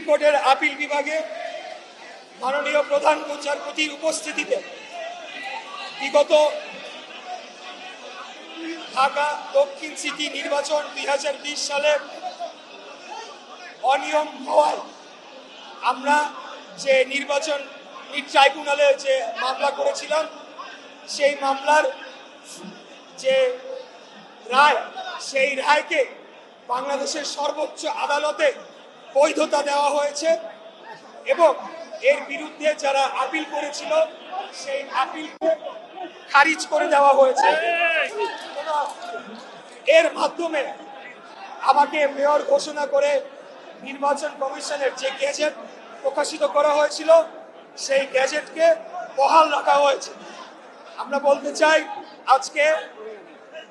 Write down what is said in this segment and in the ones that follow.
কোর্টের আপিল বিভাগে মাননীয় প্রধান বিচারপতির উপস্থিতিতে বিগত ঢাকা দক্ষিণ সিটি নির্বাচন 2020 সালে অনিয়ম হওয়ায় আমরা যে নির্বাচন ট্রাইব্যুনালে যে মামলা করেছিলাম সেই মামলার যে রায় সেই রায়কে বাংলাদেশের সর্বোচ্চ আদালতে বৈধতা দেওয়া হয়েছে এবং এর বিরুদ্ধে যারা আপিল করেছিল সেই আপিলকে খারিজ করে দেওয়া হয়েছে। এর মাধ্যমে আমাকে মেয়র ঘোষণা করে নির্বাচন কমিশনের যে গেজেট প্রকাশিত করা হয়েছিল সেই গেজেটকে বহাল রাখা হয়েছে। আমরা বলতে চাই আজকে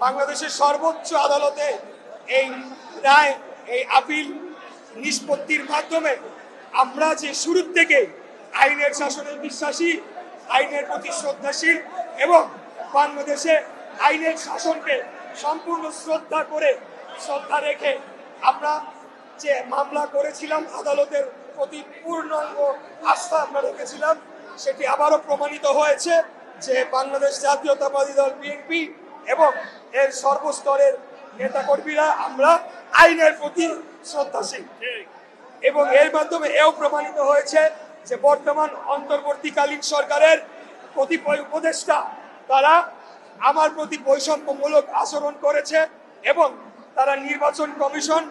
বাংলাদেশের সর্বোচ্চ আদালতে এই রায় এই আপিল নিষ্পত্তির মাধ্যমে আমরা যে শুরুর থেকে আইনের শাসনে বিশ্বাসী, আইনের প্রতি শ্রদ্ধাশীল এবং বাংলাদেশে আইনের শাসনকে সম্পূর্ণ শ্রদ্ধা রেখে আমরা যে মামলা করেছিলাম আদালতের প্রতি পূর্ণাঙ্গ আস্থা আমরা রেখেছিলাম, সেটি আবারও প্রমাণিত হয়েছে যে বাংলাদেশ জাতীয়তাবাদী দল বিএনপি এবং এর সর্বস্তরের নেতাকর্মীরা আমরা আইনের প্রতি শ্রদ্ধাশীল এবং এর মাধ্যমে এও প্রমাণিত হয়েছে যে বর্তমান অন্তর্বর্তীকালীন সরকারের কতিপয় উপদেষ্টা তারা আমার প্রতি বৈষম্যমূলক আচরণ করেছে এবং তারা নির্বাচন কমিশন,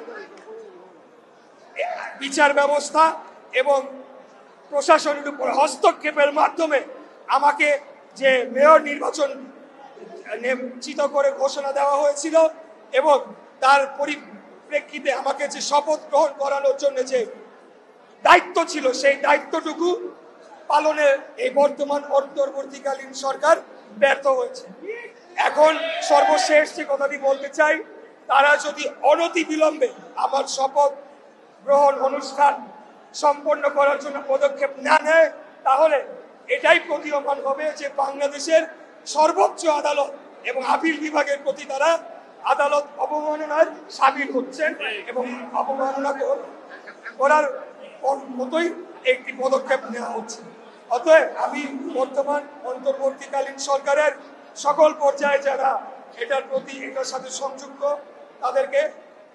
বিচার ব্যবস্থা এবং প্রশাসনের উপর হস্তক্ষেপের মাধ্যমে আমাকে যে মেয়র নির্বাচন নিশ্চিত করে ঘোষণা দেওয়া হয়েছিল এবং তার পরিপ্রেক্ষিতে আমাকে যে শপথ গ্রহণ করানোর জন্য যে দায়িত্ব ছিল সেই দায়িত্বটুকু পালনে এই বর্তমান অন্তর্বর্তীকালীন সরকার ব্যর্থ হয়েছে। এখন সর্বশেষ যে কথাটি বলতে চাই, তারা যদি অনতি বিলম্বে আমার শপথ গ্রহণ অনুষ্ঠান সম্পন্ন করার জন্য পদক্ষেপ না নেয় তাহলে এটাই প্রতীয়মান হবে যে বাংলাদেশের সর্বোচ্চ আদালত এবং আপিল বিভাগের প্রতি তারা আদালত অবমাননার সামিল হচ্ছেন এবং অবমাননা করার মতোই একটি পদক্ষেপ নেওয়া হচ্ছে। অতএব আমি বর্তমান অন্তর্বর্তীকালীন সরকারের সকল পর্যায়ে যারা এটার সাথে সংযুক্ত তাদেরকে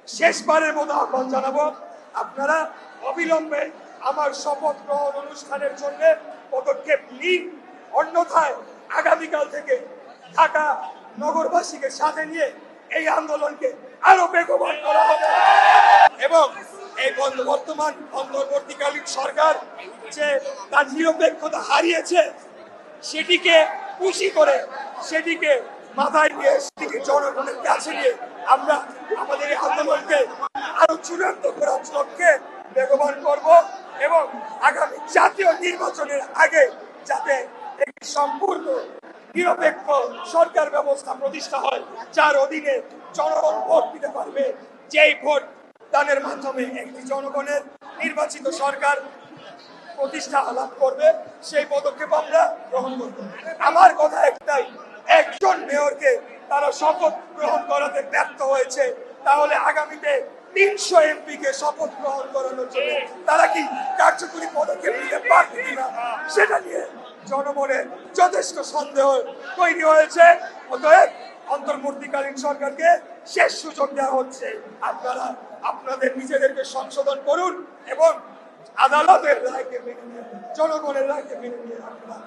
শেষবারের মতো আহ্বান জানাবো, আপনারা অবিলম্বে আমার শপথ গ্রহণ অনুষ্ঠানের জন্য পদক্ষেপ নিন, অন্যথায় আগামীকাল থেকে ঢাকা নগরবাসীকে সাথে নিয়ে এই আন্দোলনকে আরো বেগবান করা হবে এবং এই বর্তমান অন্তর্বর্তীকালীন সরকার যে তার নিরপেক্ষতা হারিয়েছে সেটিকে খুশি করে সেটিকে মাথায় নিয়ে সেটিকে জনগণের কাছে নিয়ে আমরা আমাদের এই আন্দোলনকে আরো চূড়ান্ত করার লক্ষ্যে বেগবান করব এবং আগামী জাতীয় নির্বাচনের আগে যাতে একটি সম্পূর্ণ নিরপেক্ষ সরকার ব্যবস্থা প্রতিষ্ঠা হয় যার অধীনে জনগণ ভোট দিতে পারবে, যেই ভোট দানের মাধ্যমে একটি জনগণের নির্বাচিত সরকার প্রতিষ্ঠা লাভ করবে, সেই পদক্ষেপ আমরা গ্রহণ করব। আমার কথা একটাই, একজন মেয়রকে তারা শপথ গ্রহণ করাতে ব্যর্থ হয়েছে, তাহলে আগামীতে 300 এমপিকে শপথ গ্রহণ করানোর জন্য তারা কি কার্যকরী পদক্ষেপ নিতে পারবে কিনা সেটা নিয়ে জনমনের যথেষ্ট সন্দেহ তৈরি হয়েছে। অতএব অন্তর্বর্তীকালীন সরকারকে শেষ সুযোগ দেওয়া হচ্ছে, আপনারা আপনাদের নিজেদেরকে সংশোধন করুন এবং আদালতের রায়কে মেনে নিয়ে জনগণের রায়কে মেনে নিয়ে আপনারা